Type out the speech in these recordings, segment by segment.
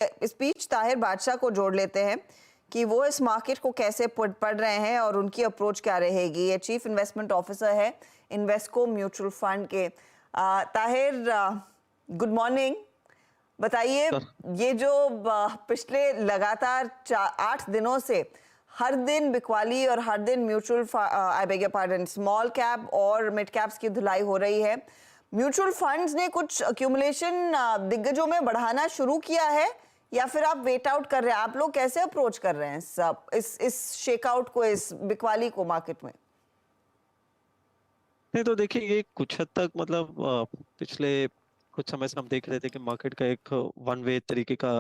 Speech Tahir बादशाह को जोड़ लेते हैं कि वो इस मार्केट को कैसे पढ़ रहे हैं और उनकी अप्रोच क्या रहेगी। ये चीफ इन्वेस्टमेंट ऑफिसर है इन्वेस्को म्यूचुअल फंड के। Tahir, good morning. बताइए, ये जो पिछले लगातार 8 दिनों से हर दिन बिकवाली और हर दिन mutual I beg your pardon small cap और मिड कैप्स की धुलाई हो रही है, म्यूचुअल फंड्स ने कुछ अक्यूमुलेशन दिग्गजों में बढ़ाना शुरू किया है या फिर आप वेट आउट कर रहे हैं? आप लोग कैसे अप्रोच कर रहे हैं इस शेकआउट को, इस बिकवाली को मार्केट में? नहीं तो देखिए, ये कुछ हद तक मतलब पिछले कुछ समय से हम देख रहे थे कि मार्केट का एक वन वे तरीके का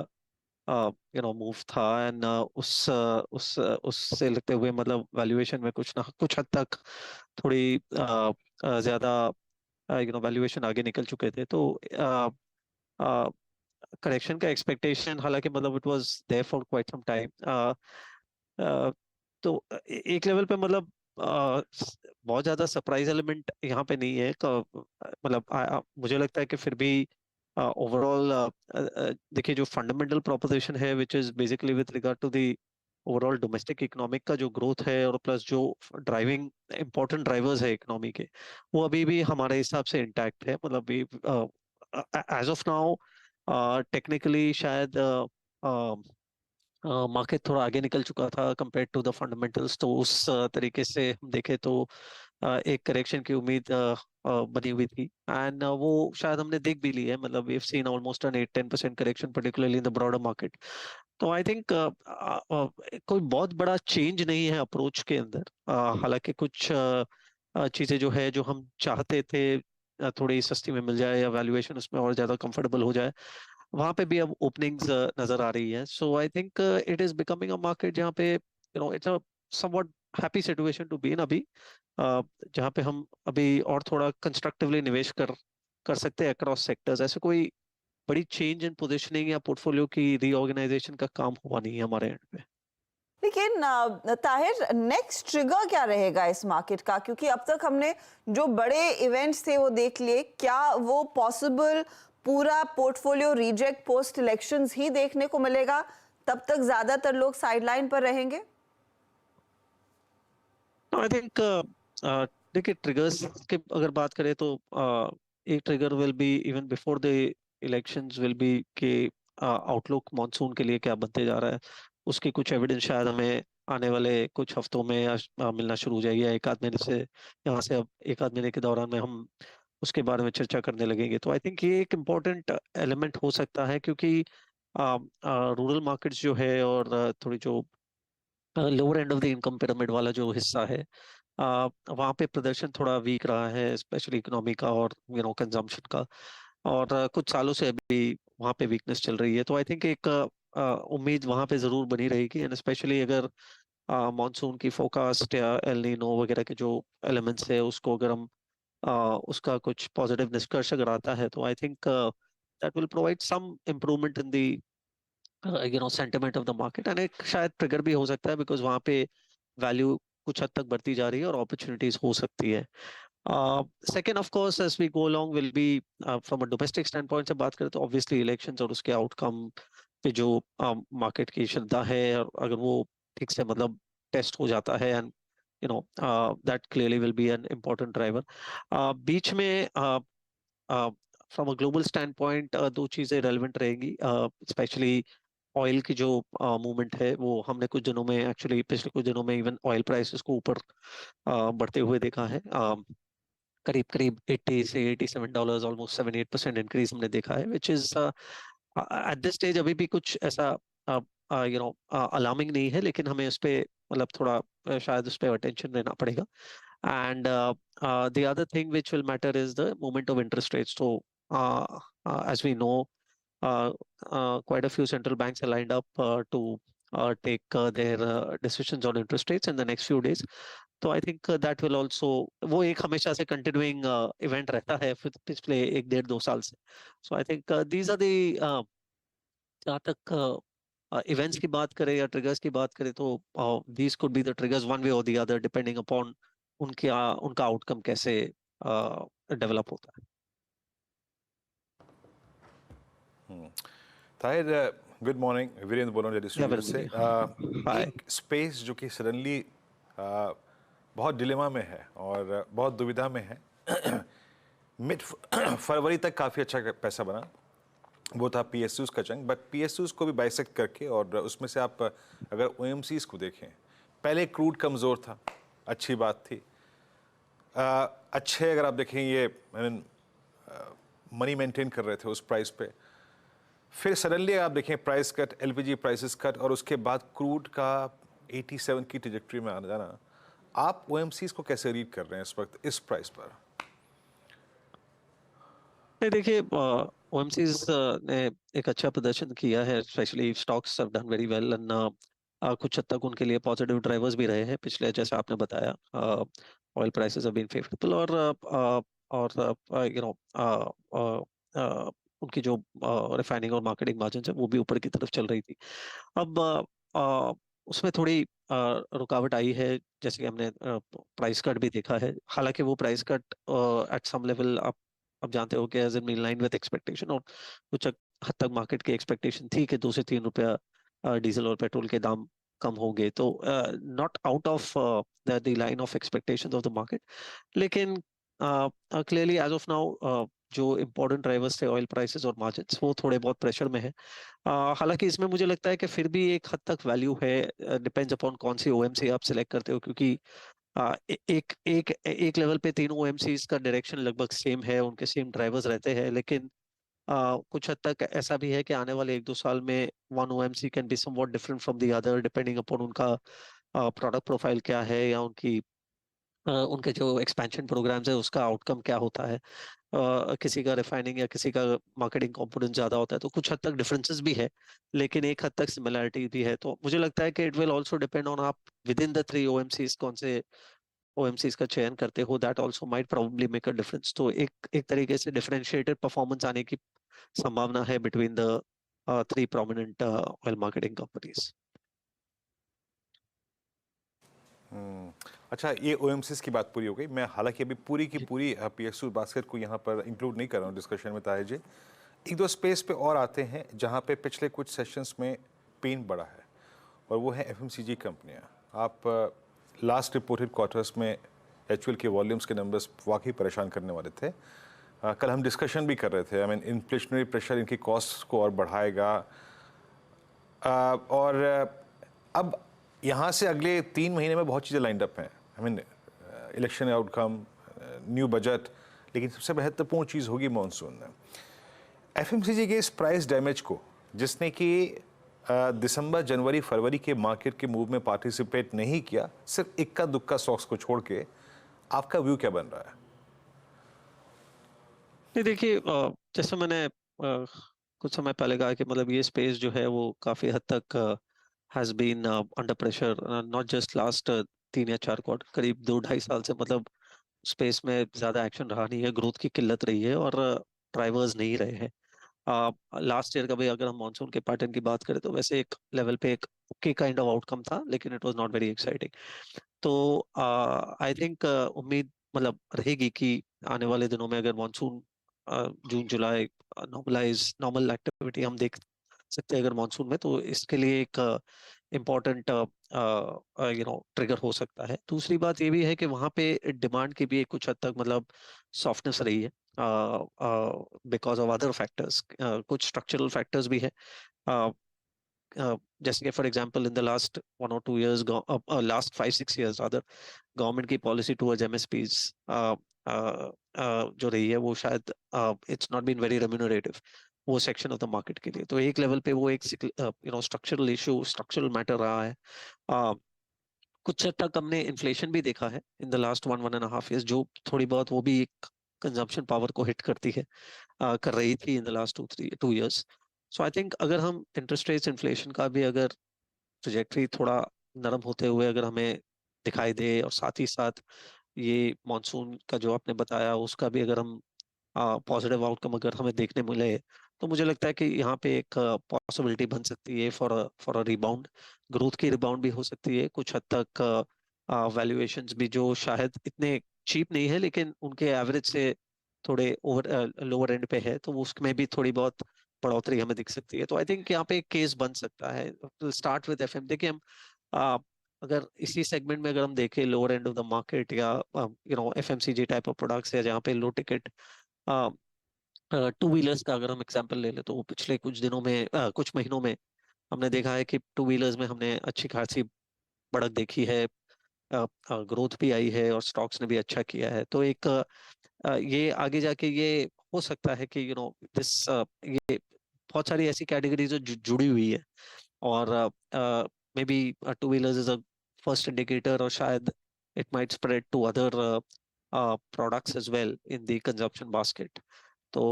मूव था। एंड उससे लगते हुए मतलब वैल्यूएशन में कुछ ना कुछ हद तक थोड़ी ज्यादा वैल्यूएशन आगे निकल चुके थे। तो करेक्शन का एक्सपेक्टेशन, हालांकि मतलब it was there for quite some time. तो एक लेवल पे मतलब बहुत ज्यादा सरप्राइज एलिमेंट यहाँ पे नहीं है। मतलब मुझे लगता है कि फिर भी ओवरऑल देखिए, जो फंडामेंटल प्रोपोजिशन है which is basically with regard to the overall domestic economic का जो ग्रोथ है, और प्लस जो ड्राइविंग इंपॉर्टेंट ड्राइवर्स है इकोनॉमी के, वो अभी भी हमारे हिसाब से इंटैक्ट है। मतलब एज ऑफ नाउ टेक्निकली शायद मार्केट थोड़ा आगे निकल चुका था कंपेयर टू द फंडामेंटल्स। तो उस तरीके से हम देखें तो एक करेक्शन की उम्मीद बनी हुई थी। एंड वो शायद हमने देख भी ली है। मतलब we have seen almost an 8-10% correction particularly in the broader market. तो आई थिंक कोई बहुत बड़ा चेंज नहीं है अप्रोच के अंदर। हालांकि कुछ चीजें जो है, जो हम चाहते थे थोड़ी सस्ती में मिल जाए या वैल्यूएशन उसमें और ज्यादा कंफर्टेबल हो जाए, वहां पे भी अब ओपनिंग्स नजर आ रही है। So I think it is becoming a market जहाँ पे it's a somewhat happy situation to be in अभी, जहाँ पे हम अभी और थोड़ा कंस्ट्रक्टिवली निवेश कर कर सकते हैं अक्रॉस सेक्टर्स। ऐसे कोई बड़ी चेंज इन पोजीशनिंग या पोर्टफोलियो की रीऑर्गेनाइजेशन का काम हुआ नहीं है हमारे एंड पे। लेकिन ताहिर, नेक्स्ट ट्रिगर क्या रहेगा इस मार्केट का? क्योंकि अब तक हमने जो बड़े इवेंट्स थे वो देख लिए, क्या वो पॉसिबल पूरा पोर्टफोलियो रिजेक्ट पोस्ट इलेक्शंस ही देखने को मिलेगा? तब तक ज्यादातर लोग साइडलाइन पर रहेंगे। आई थिंक देखिए, ट्रिगर्स की अगर बात करें तो एक trigger will be even before the elections will be कि आउटलुक मॉनसून के लिए क्या बनते जा रहा है। उसकी कुछ एविडेंस शायद हमें आने वाले कुछ हफ्तों में मिलना शुरू हो जाएगी। एक आध महीने से, यहाँ से अब एक आध महीने के दौरान में हम उसके बारे में चर्चा करने लगेंगे। तो आई थिंक ये एक इम्पोर्टेंट एलिमेंट हो सकता है, क्योंकि रूरल मार्केट्स जो है और थोड़ी जो lower end of the income pyramid वाला जो हिस्सा है, वहाँ पे प्रदर्शन थोड़ा वीक रहा है, स्पेशली इकोनॉमी का और कंजम्पशन का। और कुछ सालों से अभी वहाँ पे वीकनेस चल रही है। तो आई थिंक एक उम्मीद वहाँ पे जरूर बनी रहेगी। एंड स्पेशली अगर मॉनसून की फोरकास्ट या एल नीनो वगैरह के जो एलिमेंट्स है उसको अगर हम उसका कुछ पॉजिटिव निष्कर्ष अगर आता है, तो I think that will provide some improvement in the sentiment of the market. And एक शायद ट्रिगर भी हो सकता है, बिकॉज वहाँ पे वैल्यू कुछ हद तक बढ़ती जा रही है और अपॉर्चुनिटीज हो सकती है। Second, of course, as we go along will be from a domestic standpoint से बात करें तो ऑब्वियसली इलेक्शंस और उसके आउटकम पे जो मार्केट की श्रद्धा है, और अगर वो ठीक से मतलब टेस्ट हो जाता है, and that clearly will be an important driver. बीच में from a global standpoint दो चीजें रेलिवेंट रहेंगी। स्पेशली ऑयल की जो मूवमेंट है, वो हमने कुछ दिनों में, एक्चुअली पिछले कुछ दिनों में इवन ऑयल प्राइसेस को ऊपर बढ़ते हुए देखा है। करीब करीब 80 से $87, ऑलमोस्ट 7-8% इंक्रीज हमने देखा है, which is at this stage अभी भी कुछ ऐसा अलार्मिंग नहीं है, लेकिन हमें उस पे मतलब थोड़ा शायद उस पर अटेंशन देना पड़ेगा। And the other thing which will matter is the movement of interest rates. तो as we know, quite a few central banks are lined up to take their decisions on interest rates in the next few days. तो I think that will also, वो एक हमेशा से continuing event रहता है पिछले 1-1.5-2 साल से। So I think these are the, जहाँ तक इवेंट्स की बात करें या ट्रिगर्स की बात करें, तो these could be the triggers one way और द अदर, डिपेंडिंग अपॉन उनका आउटकम कैसे डेवलप होता है। ताहिर, गुड मॉर्निंग, वीरेंद्र बोल रहा हूँ या डिस्ट्रीब्यूटर से। हाय। एक स्पेस जो कि सडनली बहुत डिलेमा में है और बहुत दुविधा में है। मिड फरवरी तक काफ़ी अच्छा पैसा बना, वो था पीएसयूज का जंग, बट पीएसयूज को भी बाइसेक्ट करके और उसमें से आप अगर ओएमसीज को देखें, पहले क्रूड कमज़ोर था, अच्छी बात थी। अच्छे अगर आप देखें ये मनी मेंटेन कर रहे थे उस प्राइस पे, फिर सडनली आप देखें price cut, LPG prices cut, और उसके बाद क्रूड का 87 की ट्रैजेक्टरी में आना जाना। आप ओएमसीज को कैसे रीड कर रहे हैं इस वक्त इस प्राइस पर? नहीं, देखिए, ओएमसीज ने एक अच्छा प्रदर्शन किया है, specially stocks have done very well, and कुछ हद तक उनके लिए पॉजिटिव ड्राइवर्स भी रहे हैं पिछले, जैसे आपने बताया, oil prices have been favourable, और यू नो उनकी जो रिफाइनिंग और मार्केटिंग मार्जिन है वो भी ऊपर की तरफ चल रही थी। अब उसमें थोड़ी रुकावट आई है, जैसे कि हमने प्राइस कट भी देखा है। हालांकि वो price cut at some level आप जानते हो कि as in line with expectation, और कुछ हद तक मार्केट की एक्सपेक्टेशन थी कि 2 से 3 रुपया डीजल और पेट्रोल के दाम कम होंगे, तो not out of the line of expectations of the market. लेकिन क्लियरली एज ऑफ नाउ जो इम्पोर्टेंट ड्राइवर्स थे, ऑयल प्राइसेस और मार्जिन्स, वो थोड़े बहुत प्रेशर में है। हालांकि इसमें मुझे लगता है कि फिर भी एक हद तक वैल्यू है, डिपेंड्स अपॉन कौन सी ओएमसी आप सिलेक्ट करते हो, क्योंकि एक एक एक लेवल पे तीनों ओएमसीज का डायरेक्शन लगभग सेम है, उनके सेम ड्राइवर्स रहते हैं, लेकिन कुछ हद तक ऐसा भी है कि आने वाले 1-2 साल में one OMC can be somewhat different from the other, depending upon उनका प्रोडक्ट प्रोफाइल क्या है, या उनके जो एक्सपेंशन प्रोग्राम्स है उसका आउटकम क्या होता है। किसी का रिफाइनिंग या किसी का मार्केटिंग कंपोनेंट ज्यादा होता है, तो कुछ हद तक डिफरेंसेस भी है, लेकिन एक हद तक सिमिलरिटी भी है। तो मुझे लगता है कि it will also depend on आप विद इन द 3 ओएमसीज कौन से ओएमसीज का चयन करते हो, that also might probably make a difference. तो एक एक तरीके से डिफरेंशिएटेड परफॉर्मेंस आने की संभावना है between the 3 prominent oil marketing companies. अच्छा, ये ओएमसीज की बात पूरी हो गई। मैं हालांकि अभी पूरी की पूरी पीएसयू बास्केट को यहाँ पर इंक्लूड नहीं कर रहा हूँ डिस्कशन में, ताहिर जी। एक दो स्पेस पे और आते हैं जहाँ पे पिछले कुछ सेशंस में पेन बढ़ा है, और वो है एफएमसीजी कंपनियाँ। आप लास्ट रिपोर्टेड क्वार्टर्स में एचयूएल के वॉल्यूम्स के नंबर्स वाकई परेशान करने वाले थे। कल हम डिस्कशन भी कर रहे थे, आई मीन इन्फ्लेशनरी प्रेशर इनकी कॉस्ट को और बढ़ाएगा, और अब यहाँ से अगले 3 महीने में बहुत चीज़ें लाइंड अप हैं। I mean election outcome, new budget, लेकिन सबसे महत्वपूर्ण चीज़ होगी मॉनसून में। एफएमसीजी के इस प्राइस डैमेज को, जिसने कि दिसंबर, जनवरी, फरवरी के मार्केट के मूव में पार्टिसिपेट नहीं किया, सिर्फ इक्का दुक्का स्टॉक्स को छोड़ के, आपका व्यू क्या बन रहा है? नहीं, देखिए, जैसे मैंने कुछ समय पहले कहा कि मतलब ये स्पेस जो है वो काफी हद तक has been under pressure, not just last 3 या 4 क्वार्टर, करीब 2-2.5 साल से, मतलब स्पेस में ज्यादा एक्शन रहा नहीं है, ग्रोथ की किल्लत रही है, और ड्राइवर्स नहीं रहे हैं। लास्ट ईयर का भी अगर हम मानसून के पैटर्न की बात करें तो वैसे एक लेवल पे एक ओके काइंड ऑफ आउटकम था, लेकिन it was not very exciting. तो आई थिंक उम्मीद मतलब रहेगी कि आने वाले दिनों में अगर मानसून जून जुलाई नॉर्मल एक्टिविटी हम देख सकते हैं अगर मानसून में, तो इसके लिए एक इम्पोर्टेंट ट्रिगर हो सकता है। दूसरी बात ये भी है कि वहाँ पे डिमांड की भी एक कुछ हद तक मतलब सॉफ्टनेस रही है, बिकॉज ऑफ अदर फैक्टर्स, कुछ स्ट्रक्चरल फैक्टर्स भी है। जैसे कि for example in the last 1 or 2 years, last 5-6 years rather, government की पॉलिसी टुवर्ड्स एमएसपीज जो रही है वो शायद it's not been very remunerative वो सेक्शन ऑफ द मार्केट के लिए। तो एक लेवल पे वो एक स्ट्रक्चरल इशू, स्ट्रक्चरल मैटर रहा है। कुछ हद तक हमने इन्फ्लेशन भी देखा है इन द लास्ट 1-1.5 years, जो थोड़ी बहुत वो भी एक कंजम्पशन पावर को हिट करती है, कर रही थी इन the last 2 years। So I think अगर हम इंटरेस्ट रेट्स, इन्फ्लेशन का भी अगर ट्रेजेक्टरी थोड़ा नरम होते हुए अगर हमें दिखाई दे, और साथ ही साथ ये मॉनसून का जो आपने बताया उसका भी अगर हम पॉजिटिव आउटकम अगर हमें देखने मिले, तो मुझे लगता है कि यहाँ पे एक पॉसिबिलिटी बन सकती है फॉर अ रिबाउंड, ग्रोथ की रिबाउंड भी हो सकती है। कुछ हद तक वैल्यूएशंस भी जो शायद इतने चीप नहीं है, लेकिन उनके एवरेज से थोड़े ओवर लोअर एंड पे है, तो उसमें भी थोड़ी बहुत बढ़ोतरी हमें दिख सकती है। तो आई थिंक यहाँ पे एक केस बन सकता है। Start with FM. देखिए हम आ, अगर इसी सेगमेंट में अगर हम देखें lower end of the market या एफएमसीजी टाइप ऑफ प्रोडक्ट्स या जहाँ पे लो टिकट टू व्हीलर्स का अगर हम एग्जांपल ले ले, तो पिछले कुछ दिनों में कुछ महीनों में हमने देखा है कि टू व्हीलर्स में हमने अच्छी खासी बढ़त देखी है, ग्रोथ भी आई है और स्टॉक्स ने भी अच्छा किया है। तो एक ये आगे जाके ये हो सकता है कि दिस ये बहुत सारी ऐसी कैटेगरीज जो जुड़ी हुई है, और maybe two wheelers is a first indicator, और शायद it might spread to other products as well in the consumption basket. तो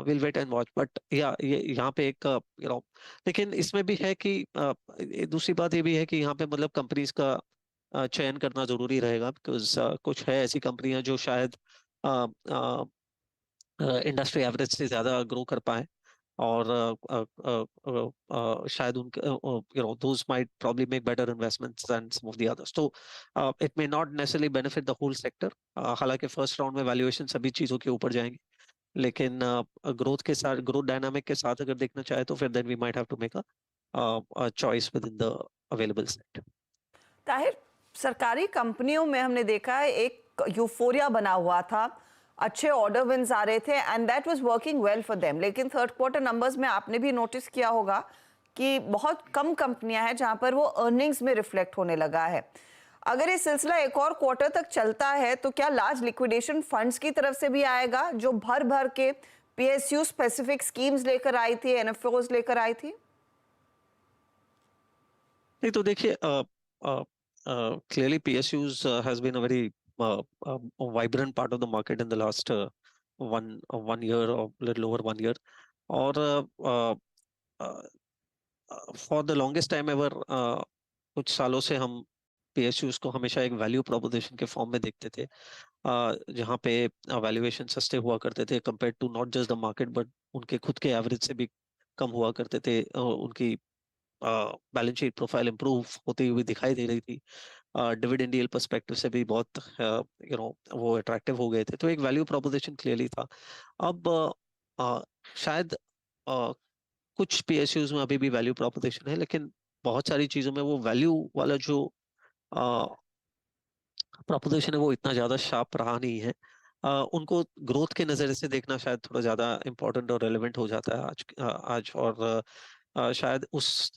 will wait and watch. But yeah ये यहाँ पे एक लेकिन इसमें भी है कि दूसरी बात ये भी है कि यहाँ पे मतलब कंपनीज का चयन करना जरूरी रहेगा, बिकॉज कुछ है ऐसी कंपनियां जो शायद इंडस्ट्री एवरेज से ज्यादा ग्रो कर पाए, और शायद उनके those might probably make better investments than some of the others. So it may not necessarily benefit the whole sector. हालांकि फर्स्ट राउंड में वैल्यूएशन सभी चीजों के ऊपर जाएंगे, लेकिन ग्रोथ के साथ, ग्रोथ डायनामिक के साथ अगर देखना चाहे तो फिर then we might have to make a choice within the available set. Tahir, सरकारी कंपनियों में हमने देखा है एक यूफोरिया बना हुआ था, अच्छे ऑर्डर विन्स आ रहे थे and that was working well for them. लेकिन थर्ड क्वार्टर नंबर्स में आपने भी नोटिस किया होगा कि बहुत कम कंपनियां हैं जहां पर वो अर्निंग्स में रिफ्लेक्ट होने लगा है। अगर ये सिलसिला एक और क्वार्टर तक चलता है तो क्या लार्ज लिक्विडेशन फंड्स की तरफ से भी आएगा, जो भर भर के पीएसयू स्पेसिफिक स्कीम्स लेकर आई थी, एनएफओज लेकर आई थी? नहीं तो देखिए, clearly PSUs has been a very a vibrant part of the market in the last one year or little over 1 year. और for the longest time ever, कुछ सालों से हम PSUs को हमेशा एक वैल्यू प्रोपोजिशन के फॉर्म में देखते थे, जहाँ पे वैल्यूएशन सस्ते हुआ करते थे compare to not just the market but उनके खुद के एवरेज से भी कम हुआ करते थे। उनकी बैलेंस शीट प्रोफाइल इंप्रूव होती हुई दिखाई दे रही थी, डिविडेंड यील्ड पर्सपेक्टिव से भी बहुत वो अट्रैक्टिव हो गए थे। तो एक वैल्यू प्रोपोजिशन क्लियरली था। अब शायद कुछ पीएसयूज में अभी भी वैल्यू प्रोपोजिशन है, लेकिन बहुत सारी चीजों में वो वैल्यू वाला जो प्रोपोजिशन है वो इतना ज्यादा शार्प रहा नहीं है। उनको ग्रोथ के नजरिए से देखना शायद थोड़ा ज्यादा इंपॉर्टेंट और रेलेवेंट हो जाता है आज। और शायद उस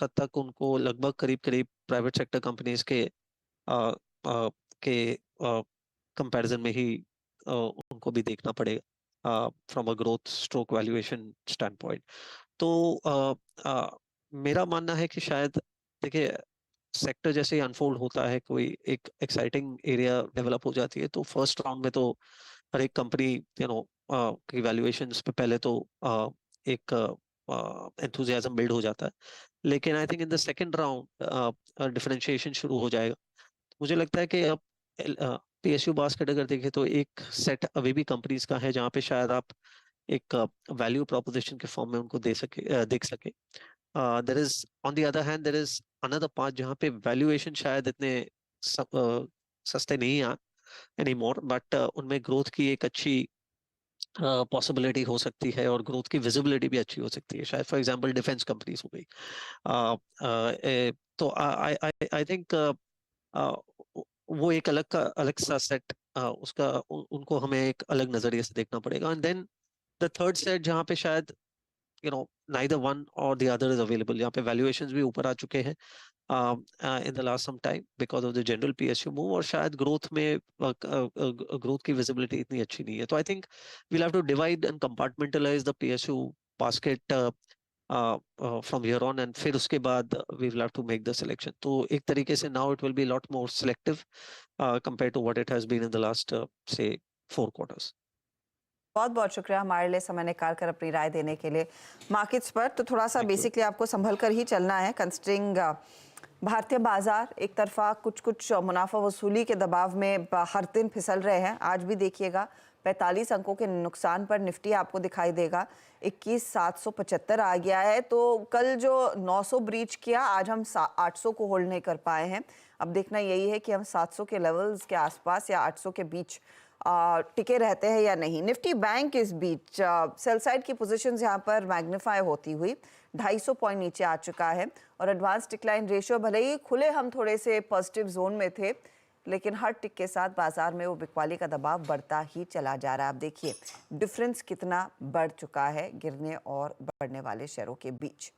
हद तक उनको लगभग करीब करीब प्राइवेट सेक्टर कंपनीज के के कंपैरिजन में ही उनको भी देखना पड़ेगा from a growth stroke valuation stand point. तो मेरा मानना है कि शायद देखिए, सेक्टर जैसे ही अनफोल्ड होता है, कोई एक एक्साइटिंग एरिया डेवलप हो जाती है, तो फर्स्ट राउंड में तो हर एक कंपनी की वैल्यूएशंस पे पहले तो एक एंथुजियाज्म बिल्ड हो जाता है। लेकिन I think in the second round differentiation शुरू हो जाएगा। मुझे लगता है कि अब पीएसयू बास्केट अगर देखें तो एक सेट अभी भी कंपनीज का है जहाँ पे शायद आप एक वैल्यू प्रोपोजिशन के फॉर्म में उनको देख सके। There is on the other hand there is another part जहाँ पे वैल्यूएशन शायद इतने सस्ते नहीं आ एनी मोर, बट उनमें ग्रोथ की एक अच्छी पॉसिबिलिटी हो सकती है और ग्रोथ की विजिबिलिटी भी अच्छी हो सकती है। शायद फॉर एग्जांपल डिफेंस कंपनीज हो गई। तो आई थिंक वो एक अलग सा सेट, उसका उनको हमें एक अलग नजरिए से देखना पड़ेगा। And then the third set जहाँ पे शायद neither one or the other is available, यहाँ पे वैल्यूएशंस भी ऊपर आ चुके हैं in the last some time because of the general PSU move, और शायद ग्रोथ में ग्रोथ की विजिबिलिटी इतनी अच्छी नहीं है। तो I think we'll have to divide and compartmentalize the PSU basket from here on, and फिर उसके बाद we will have to make the selection. तो एक तरीके से now it will be a lot more selective compared to what it has been in the last say 4 quarters. बहुत बहुत शुक्रिया हमारे लिए समय निकाल कर अपनी राय देने के लिए मार्केट्स पर। तो थोड़ा सा बेसिकली आपको संभल कर ही चलना है, कंसिडरिंग भारतीय बाजार एक तरफा कुछ मुनाफा वसूली के दबाव में हर दिन फिसल रहे हैं। आज भी देखिएगा 45 अंकों के नुकसान पर निफ्टी आपको दिखाई देगा, 21,775 आ गया है। तो कल जो 900 ब्रीच किया, आज हम 800 को होल्ड नहीं कर पाए हैं। अब देखना यही है कि हम 700 के लेवल्स के आसपास या 800 के बीच टिके रहते हैं या नहीं। निफ्टी बैंक इस बीच सेल साइड की पोजीशंस यहाँ पर मैग्नीफाई होती हुई 250 पॉइंट नीचे आ चुका है और एडवांस डिक्लाइन रेशियो भले ही खुले हम थोड़े से पॉजिटिव जोन में थे, लेकिन हर टिक के साथ बाजार में वो बिकवाली का दबाव बढ़ता ही चला जा रहा है। आप देखिए डिफरेंस कितना बढ़ चुका है गिरने और बढ़ने वाले शेयरों के बीच।